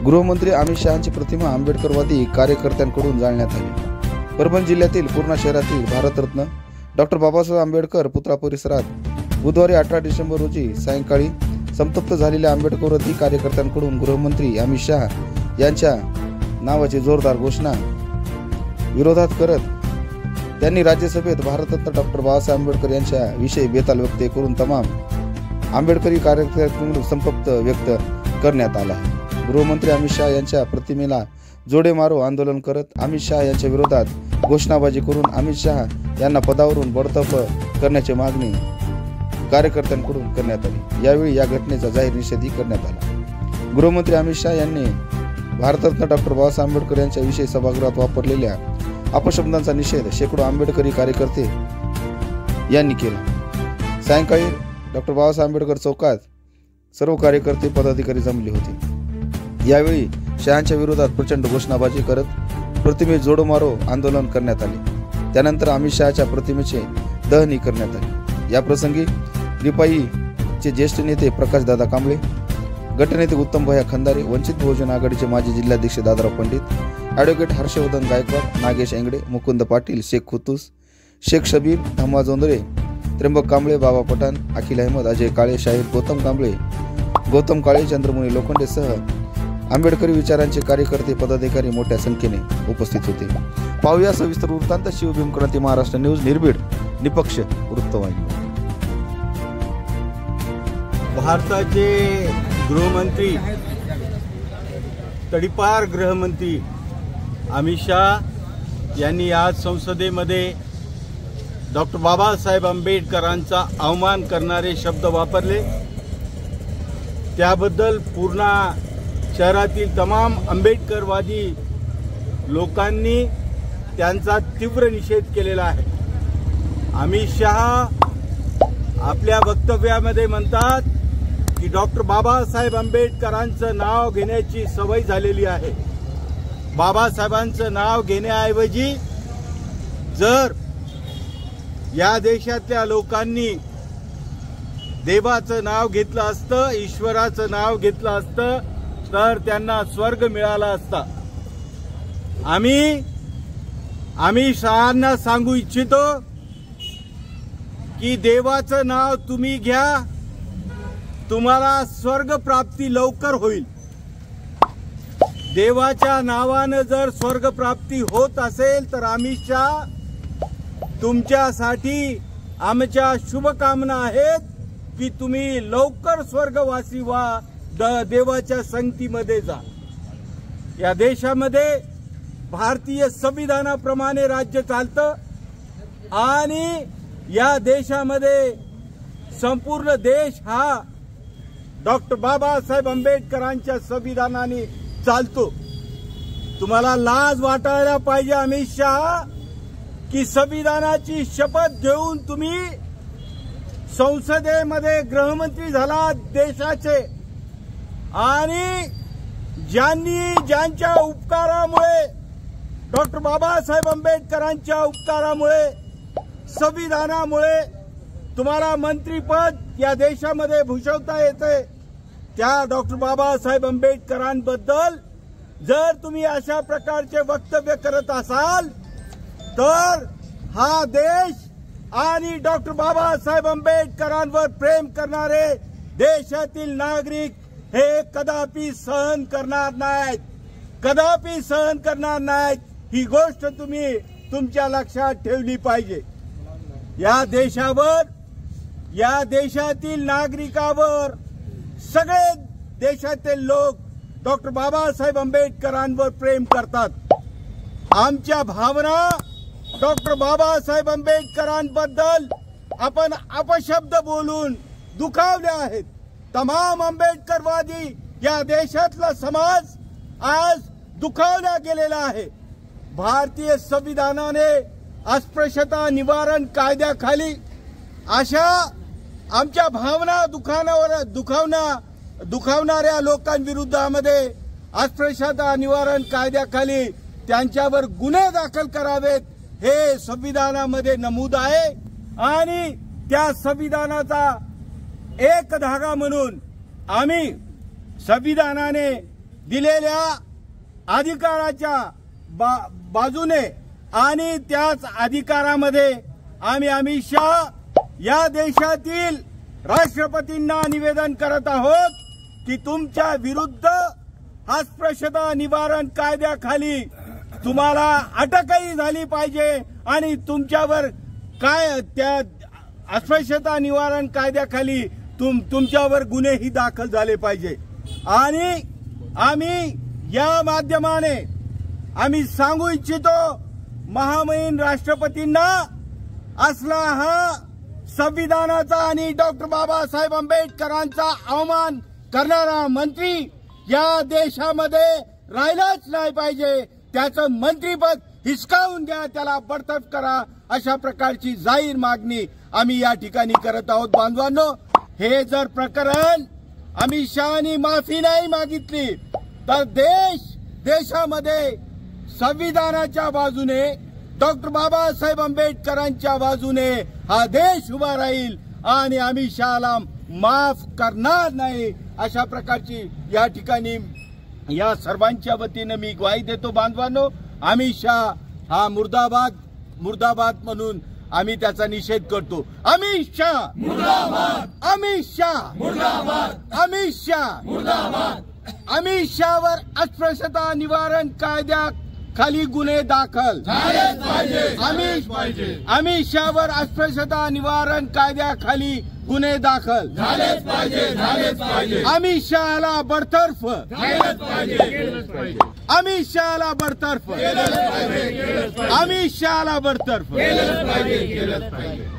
गृहमंत्री अमित शहांची प्रतिमा आंबेडकरवादी कार्यकर्त्यांकडून जाळण्यात आली। परभणी जिल्ह्यातील पूर्णा शहरातील भारतरत्न डॉक्टर बाबासाहेब आंबेडकर पुतळा परिसरात बुधवारी 18 डिसेंबर रोजी सायंकाळी संतप्त झालेल्या आंबेडकरवादी कार्यकर्त्यांकडून गृहमंत्री अमित शहा यांच्या नावाची जोरदार घोषणा विरोधात करत त्यांनी राज्यसभेत भारतरत्न डॉक्टर बाबासाहेब आंबेडकर यांच्या विषयी बेताल व्यक्त करून तमाम आंबेडकरी कार्यकर्त्यांकडून संतप्त व्यक्त करण्यात आला आहे। गृहमंत्री अमित शहा यांच्या प्रतिमेला जोडे मारो आंदोलन करत अमित शहा यांच्या विरोधात घोषणाबाजी करून अमित शहा यांना पदावरून बडतर्फ करण्याची मागणी कार्यकर्त्यांकडून करण्यात आली। यावेळी या घटनेचा जाहीर निषेधही करण्यात आला। गृहमंत्री अमित शहा यांनी भारतरत्न डॉक्टर बाबासाहेब आंबेडकर यांच्या विषयी सभागृहात वापरलेल्या अपशब्दांचा निषेध शेकडो आंबेडकरी कार्यकर्ते यांनी केला। सायंकाळी डॉक्टर बाबासाहेब आंबेडकर चौकात सर्व कार्यकर्ते पदाधिकारी जमले होते। यावेळी शहांच्या विरोधात प्रचंड घोषणाबाजी करत प्रतिमे जोडो मारो आंदोलन करण्यात आले। त्यानंतर अमित शहाच्या प्रतिमेचे दहनही करण्यात आले। या प्रसंगी रिपाईचे ज्येष्ठ नेते प्रकाशदादा कांबळे, गटनेते उत्तम भैया खंदारे, वंचित बहुजन आघाडीचे माजी जिल्हाध्यक्ष दादाराव पंडित, ॲडव्होकेट हर्षवर्धन गायकवाड, नागेश एंगडे, मुकुंद पाटील, शेख खुतूस, शेख शबीर, धम्मा जोंधळे, त्र्यंबक कांबळे, बाबा पठाण, अखिल अहमद, अजय काळे, शाहीर गौतम काळे, चंद्रमुनी लोखंडेसह आंबेडकरी विचारांचे कार्यकर्ते पदाधिकारी मोठ्या संख्येने उपस्थित होते। पाहूया सविस्तर वृत्तांत शिवभीम क्रांती महाराष्ट्र न्यूज निर्भीड निपक्ष वृत्तवाहिनी। भारताचे गृहमंत्री तडीपार गृहमंत्री अमित शहा यांनी आज संसदेमध्ये डॉक्टर बाबासाहेब आंबेडकरांचा अवमान करणारे शब्द वापरले। त्याबद्दल पूर्णा शहरातील तमाम आंबेडकरवादी लोकांनी त्यांचा तीव्र निषेध केलेला आहे। अमित शहा आपल्या वक्तव्यामध्ये म्हणतात की डॉक्टर बाबासाहेब आंबेडकरांचं नाव घेण्याची सवय झालेली आहे। बाबासाहेबांचं नाव घेण्याऐवजी जर या देशातल्या लोकांनी देवाचं नाव घेतलं असतं, ईश्वराचं नाव घेतलं असतं तर त्यांना स्वर्ग मिळाला असता। आम्ही शहांना सांगू इच्छितो की देवाचं नाव तुम्ही घ्या, तुम्हाला स्वर्ग प्राप्ती लवकर होईल। देवाच्या नावानं जर स्वर्ग प्राप्ती होत असेल तर अमित शहा तुमच्यासाठी आमच्या शुभकामना आहेत की तुम्ही लवकर स्वर्गवासी व्हा, देवाच्या संगतीमध्ये जा। या देशामध्ये भारतीय संविधानाप्रमाणे राज्य चालतं आणि या देशामध्ये संपूर्ण देश हा डॉक्टर बाबासाहेब आंबेडकरांच्या संविधानाने चालतो। तुम्हाला लाज वाटायला पाहिजे अमित शहा की संविधानाची शपथ घेऊन तुम्ही संसदेमध्ये गृहमंत्री झाला देशाचे आणि ज्यांच्या उपकारामुळे डॉक्टर बाबासाहेब आंबेडकरांच्या उपकारामुळे संविधानामुळे तुम्हाला मंत्रीपद या देशामध्ये भूषवता येते त्या डॉक्टर बाबासाहेब आंबेडकरांबद्दल जर तुम्ही अशा प्रकारचे वक्तव्य करत असाल तर हा देश आणि डॉक्टर बाबासाहेब आंबेडकरांवर प्रेम करणारे देशातील नागरिक हे कदापि सहन करणार नाहीत। ही गोष्ट तुम्ही तुमच्या लक्षात ठेवली पाहिजे। या देशातील नागरिकावर सगळे देशातील लोक डॉक्टर बाबासाहेब आंबेडकरांवर प्रेम करतात। आमच्या भावना डॉक्टर बाबासाहेब आंबेडकरांबद्दल आपण अपशब्द बोलून दुखावल्या आहेत। तमाम आंबेडकरवादी या देशातला समाज आज दुखावला गेलेला आहे। भारतीय संविधानाने अस्पृश्यता निवारण कायद्याखाली अशा आमच्या भावना दुखावणाऱ्या लोकांविरुद्धामध्ये अस्पृश्यता निवारण कायद्याखाली त्यांच्यावर गुन्हे दाखल करावेत हे संविधानामध्ये नमूद आहे आणि त्या संविधानाचा एक धागा म्हणून आम्ही संविधानाने दिलेल्या अधिकाराच्या बाजूने आणि त्याच अधिकारामध्ये आम्ही अमित शहा या देशातील राष्ट्रपतींना निवेदन करत आहोत की तुमच्या विरुद्ध अस्पृश्यता निवारण कायद्याखाली तुम्हाला अटकही झाली पाहिजे आणि तुमच्यावर काय त्या अस्पृश्यता निवारण कायद्याखाली तुमच्यावर गुन्हेही दाखल झाले पाहिजे। आणि आम्ही या माध्यमाने आम्ही सांगू इच्छितो महामहिम राष्ट्रपतींना असला हा संविधानाचा आणि डॉक्टर बाबासाहेब आंबेडकरांचा अवमान करणारा मंत्री या देशामध्ये राहिलाच नाही पाहिजे। त्याचं मंत्रीपद हिसकावून घ्या, त्याला बडतर्फ करा, अशा प्रकारची जाहीर मागणी आम्ही या ठिकाणी करत आहोत। बांधवांनो, हे जर प्रकरण अमित शहानी माफी नाही मागितली तर देशामध्ये संविधानाच्या बाजूने डॉक्टर बाबासाहेब आंबेडकरांच्या बाजूने हा देश उभा राहील आणि अमित शहाला माफ करणार नाही, अशा प्रकारची या ठिकाणी या सर्वांच्या वतीने मी ग्वाही देतो। बांधवांनो, अमित शहा हा मुर्दाबाद मुर्दाबाद म्हणून आम्ही त्याचा निषेध करतो। अमित शहा मुर्दाबाद, अमित शहा मुर्दाबाद, अमित शहा मुर्दाबाद। अमित शहावर अस्पृश्यता निवारण कायद्याखाली गुन्हे दाखल झालेच पाहिजे। अमित शहावर अस्पृश्यता निवारण कायद्याखाली गुन्हे दाखल झालेच पाहिजे। अमित शहाला बडतर्फ केलंच पाहिजे। अमित शहाला बडतर्फ केलंच पाहिजे। अमित शहाला बडतर्फ केलंच पाहिजे।